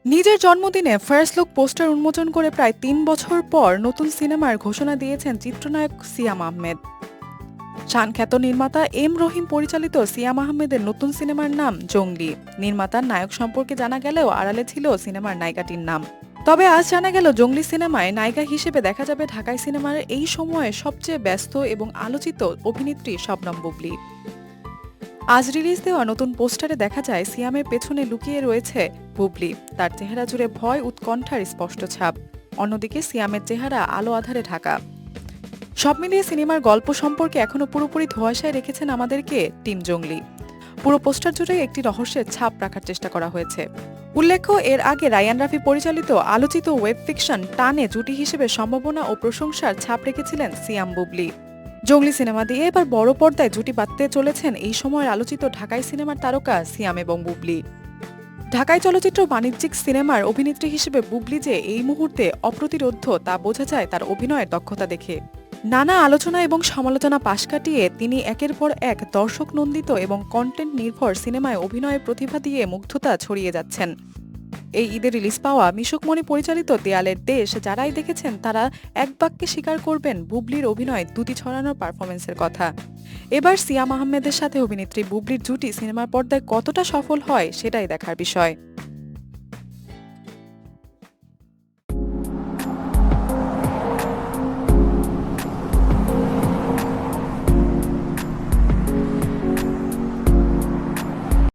নিজের জন্মদিনে first look poster উন্মোচন করে প্রায় ৩ বছর পর নতুন সিনেমার ঘোষণা দিয়েছেন চিত্রনায়ক সিয়াম আহমেদ। শানখ্যাত নির্মাতা এম রহিম পরিচালিত সিয়াম আহমেদের নতুন সিনেমার নাম জঙ্গলি। নির্মাতার নায়ক সম্পর্কে জানা গেলেও আড়ালে ছিল সিনেমার নায়িকাটির নাম। তবে আজ জানা গেল জঙ্গলি সিনেমায় নায়িকা হিসেবে দেখা যাবে ঢাকাই সিনেমার এই সময়ে সবচেয়ে ব্যস্ত এবং আলোচিত অভিনেত্রী শবনম বুবলী। আজ রিলিজ দেওয়া নতুন পোস্টারে দেখা যায় সিয়ামের পেছনে লুকিয়ে রয়েছে বুবলি। তার চেহারা জুড়ে ভয় উৎকণ্ঠার স্পষ্ট ছাপ। অন্যদিকে সিয়ামের চেহারা আলো আধারে ঢাকা। সব মিলিয়ে সিনেমার গল্প সম্পর্কে এখনো পুরোপুরি ধোঁয়াশায় রেখেছেন আমাদেরকে টিম জঙ্গলি। পুরো পোস্টার জুড়ে একটি রহস্যের ছাপ রাখার চেষ্টা করা হয়েছে। উল্লেখ্য, এর আগে রায়ান রাফি পরিচালিত আলোচিত ওয়েব ফিকশন টানে জুটি হিসেবে সম্ভাবনা ও প্রশংসার ছাপ রেখেছিলেন সিয়াম বুবলি। জঙ্গলি সিনেমা দিয়ে এবার বড় পর্দায় জুটি বাঁধতে চলেছেন এই সময়ের আলোচিত ঢাকাই সিনেমার তারকা সিয়াম এবং বুবলি। ঢাকাই চলচ্চিত্র বাণিজ্যিক সিনেমার অভিনেত্রী হিসেবে বুবলি যে এই মুহূর্তে অপ্রতিরোধ্য তা বোঝা যায় তার অভিনয়ের দক্ষতা দেখে। নানা আলোচনা এবং সমালোচনা পাশ কাটিয়ে তিনি একের পর এক দর্শক নন্দিত এবং কন্টেন্ট নির্ভর সিনেমায় অভিনয়ের প্রতিভা দিয়ে মুগ্ধতা ছড়িয়ে যাচ্ছেন। এই ঈদে রিলিজ পাওয়া মিশুক মনি পরিচালিত দেয়ালের দেশ যারাই দেখেছেন তারা এক বাক্যে স্বীকার করবেন বুবলির অভিনয় দুটি ছড়ানোর পারফরমেন্সের কথা। এবার সিয়াম আহমেদের সাথে অভিনেত্রী বুবলির জুটি সিনেমার পর্দায় কতটা সফল হয় সেটাই দেখার বিষয়।